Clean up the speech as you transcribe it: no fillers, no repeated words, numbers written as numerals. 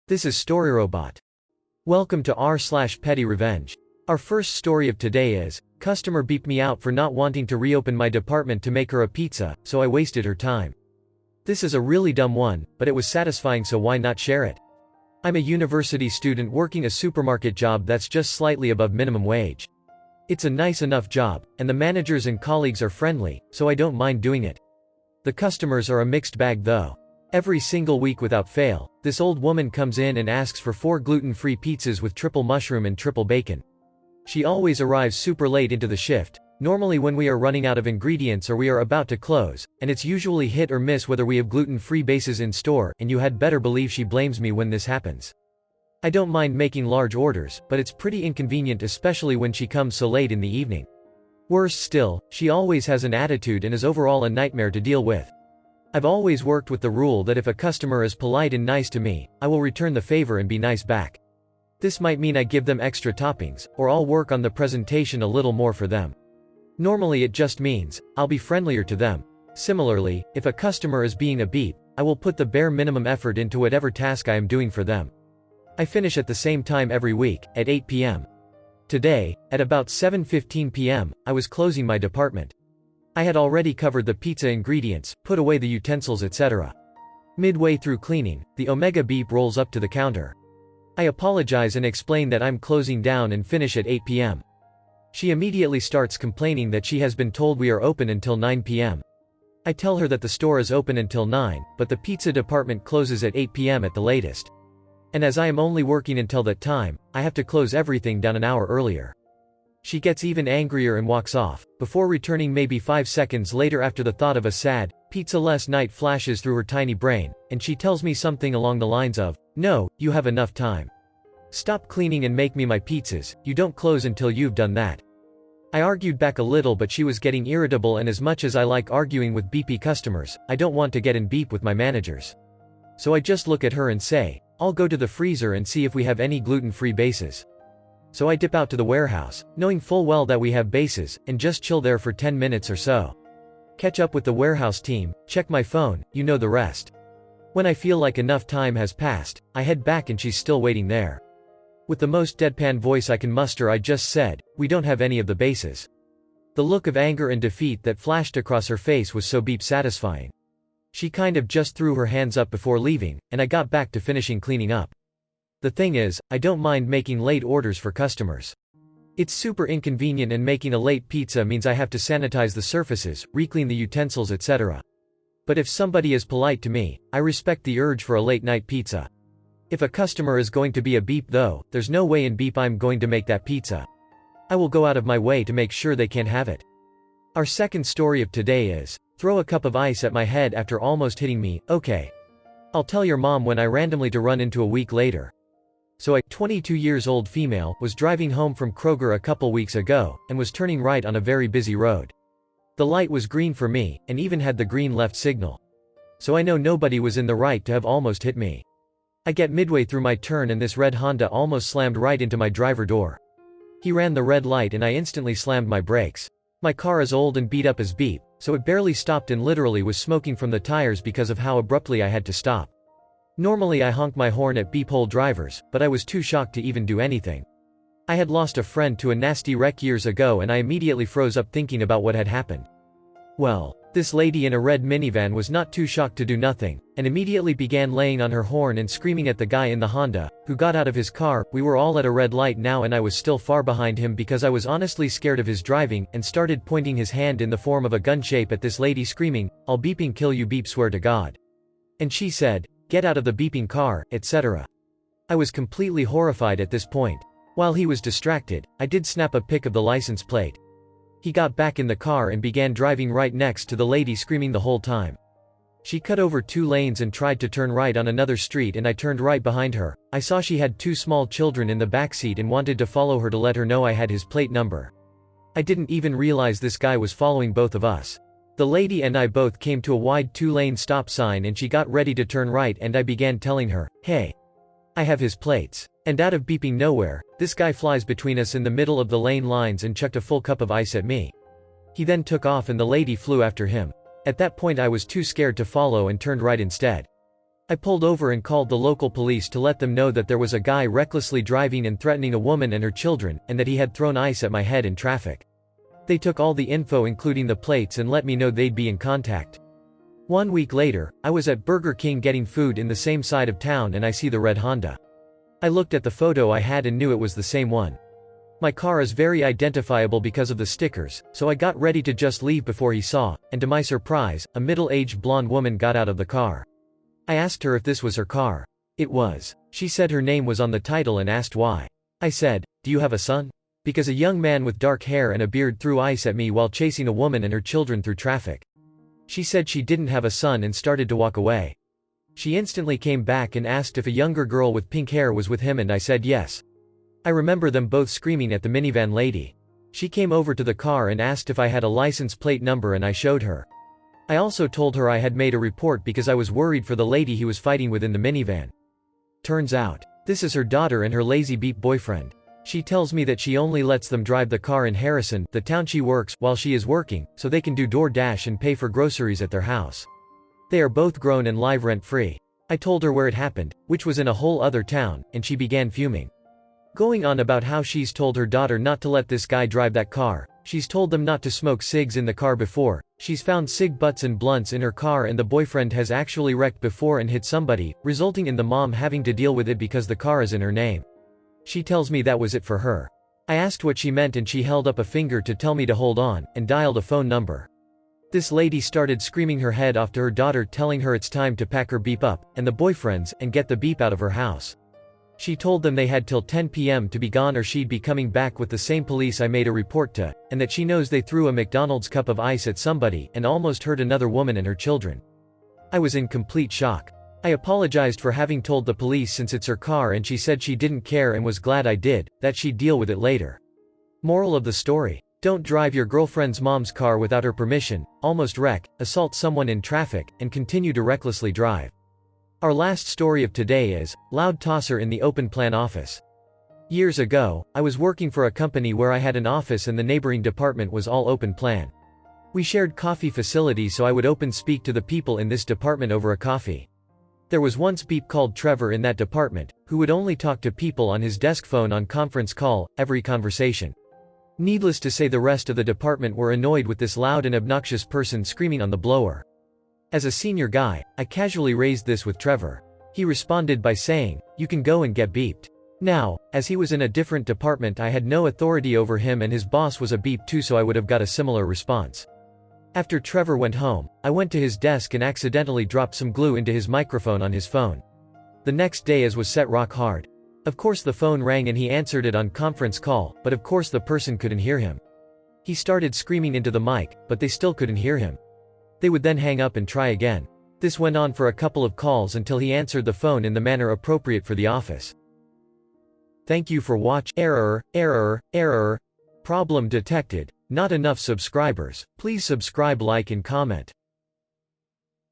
This is StoryRobot. Welcome to r/pettyrevenge. Our first story of today is, customer beeped me out for not wanting to reopen my department to make her a pizza, so I wasted her time. This is a really dumb one, but it was satisfying, so why not share it? I'm a university student working a supermarket job that's just slightly above minimum wage. It's a nice enough job, and the managers and colleagues are friendly, so I don't mind doing it. The customers are a mixed bag though. Every single week without fail, this old woman comes in and asks for 4 gluten-free pizzas with triple mushroom and triple bacon. She always arrives super late into the shift, normally when we are running out of ingredients or we are about to close, and it's usually hit or miss whether we have gluten-free bases in store, and you had better believe she blames me when this happens. I don't mind making large orders, but it's pretty inconvenient, especially when she comes so late in the evening. Worse still, she always has an attitude and is overall a nightmare to deal with. I've always worked with the rule that if a customer is polite and nice to me, I will return the favor and be nice back. This might mean I give them extra toppings, or I'll work on the presentation a little more for them. Normally it just means, I'll be friendlier to them. Similarly, if a customer is being a beep, I will put the bare minimum effort into whatever task I am doing for them. I finish at the same time every week, at 8 p.m. Today, at about 7:15 p.m., I was closing my department. I had already covered the pizza ingredients, put away the utensils, etc. Midway through cleaning, the Omega beep rolls up to the counter. I apologize and explain that I'm closing down and finish at 8 p.m. She immediately starts complaining that she has been told we are open until 9 p.m. I tell her that the store is open until 9, but the pizza department closes at 8 p.m. at the latest. And as I am only working until that time, I have to close everything down an hour earlier. She gets even angrier and walks off, before returning maybe 5 seconds later after the thought of a sad, pizza-less night flashes through her tiny brain, and she tells me something along the lines of, "No, you have enough time. Stop cleaning and make me my pizzas, you don't close until you've done that." I argued back a little, but she was getting irritable, and as much as I like arguing with beepy customers, I don't want to get in beep with my managers. So I just look at her and say, "I'll go to the freezer and see if we have any gluten-free bases." So I dip out to the warehouse, knowing full well that we have bases, and just chill there for 10 minutes or so. Catch up with the warehouse team, check my phone, you know the rest. When I feel like enough time has passed, I head back and she's still waiting there. With the most deadpan voice I can muster, I just said, "We don't have any of the bases." The look of anger and defeat that flashed across her face was so beep satisfying. She kind of just threw her hands up before leaving, and I got back to finishing cleaning up. The thing is, I don't mind making late orders for customers. It's super inconvenient, and making a late pizza means I have to sanitize the surfaces, re-clean the utensils, etc. But if somebody is polite to me, I respect the urge for a late night pizza. If a customer is going to be a beep though, there's no way in beep I'm going to make that pizza. I will go out of my way to make sure they can't have it. Our second story of today is, throw a cup of ice at my head after almost hitting me. Okay. I'll tell your mom when I randomly to run into a week later. So a 22-years-old female was driving home from Kroger a couple weeks ago, and was turning right on a very busy road. The light was green for me, and even had the green left signal. So I know nobody was in the right to have almost hit me. I get midway through my turn and this red Honda almost slammed right into my driver door. He ran the red light and I instantly slammed my brakes. My car is old and beat up as beep, so it barely stopped and literally was smoking from the tires because of how abruptly I had to stop. Normally I honk my horn at beep hole drivers, but I was too shocked to even do anything. I had lost a friend to a nasty wreck years ago, and I immediately froze up thinking about what had happened. Well, this lady in a red minivan was not too shocked to do nothing, and immediately began laying on her horn and screaming at the guy in the Honda, who got out of his car. We were all at a red light now, and I was still far behind him because I was honestly scared of his driving, and started pointing his hand in the form of a gun shape at this lady, screaming, "I'll beeping kill you, beep, swear to God." And she said, "Get out of the beeping car," etc. I was completely horrified at this point. While he was distracted, I did snap a pic of the license plate. He got back in the car and began driving right next to the lady, screaming the whole time. She cut over 2 lanes and tried to turn right on another street, and I turned right behind her. I saw she had 2 small children in the backseat and wanted to follow her to let her know I had his plate number. I didn't even realize this guy was following both of us. The lady and I both came to a wide 2-lane stop sign, and she got ready to turn right, and I began telling her, "Hey, I have his plates." And out of beeping nowhere, this guy flies between us in the middle of the lane lines and chucked a full cup of ice at me. He then took off and the lady flew after him. At that point I was too scared to follow and turned right instead. I pulled over and called the local police to let them know that there was a guy recklessly driving and threatening a woman and her children, and that he had thrown ice at my head in traffic. They took all the info including the plates and let me know they'd be in contact. 1 week later, I was at Burger King getting food in the same side of town and I see the red Honda. I looked at the photo I had and knew it was the same one. My car is very identifiable because of the stickers, so I got ready to just leave before he saw, and to my surprise, a middle-aged blonde woman got out of the car. I asked her if this was her car. It was. She said her name was on the title and asked why. I said, "Do you have a son?" Because a young man with dark hair and a beard threw ice at me while chasing a woman and her children through traffic. She said she didn't have a son and started to walk away. She instantly came back and asked if a younger girl with pink hair was with him and I said yes. I remember them both screaming at the minivan lady. She came over to the car and asked if I had a license plate number and I showed her. I also told her I had made a report because I was worried for the lady he was fighting with in the minivan. Turns out, this is her daughter and her lazy beep boyfriend. She tells me that she only lets them drive the car in Harrison, the town she works, while she is working, so they can do DoorDash and pay for groceries at their house. They are both grown and live rent-free. I told her where it happened, which was in a whole other town, and she began fuming. Going on about how she's told her daughter not to let this guy drive that car. She's told them not to smoke cigs in the car before. She's found cig butts and blunts in her car and the boyfriend has actually wrecked before and hit somebody, resulting in the mom having to deal with it because the car is in her name. She tells me that was it for her. I asked what she meant and she held up a finger to tell me to hold on, and dialed a phone number. This lady started screaming her head off to her daughter telling her it's time to pack her beep up, and the boyfriends, and get the beep out of her house. She told them they had till 10 p.m. to be gone or she'd be coming back with the same police I made a report to, and that she knows they threw a McDonald's cup of ice at somebody and almost hurt another woman and her children. I was in complete shock. I apologized for having told the police since it's her car and she said she didn't care and was glad I did, that she'd deal with it later. Moral of the story: don't drive your girlfriend's mom's car without her permission, almost wreck, assault someone in traffic, and continue to recklessly drive. Our last story of today is, Loud Tosser in the Open Plan Office. Years ago, I was working for a company where I had an office and the neighboring department was all open plan. We shared coffee facilities so I would open speak to the people in this department over a coffee. There was once beep called Trevor in that department, who would only talk to people on his desk phone on conference call, every conversation. Needless to say the rest of the department were annoyed with this loud and obnoxious person screaming on the blower. As a senior guy, I casually raised this with Trevor. He responded by saying, "You can go and get beeped." Now, as he was in a different department I had no authority over him and his boss was a beep too, so I would have got a similar response. After Trevor went home, I went to his desk and accidentally dropped some glue into his microphone on his phone. The next day as was set rock hard. Of course the phone rang and he answered it on conference call, but of course the person couldn't hear him. He started screaming into the mic, but they still couldn't hear him. They would then hang up and try again. This went on for a couple of calls until he answered the phone in the manner appropriate for the office. Thank you for watching. Error. Problem detected. Not enough subscribers. Please subscribe, like and comment.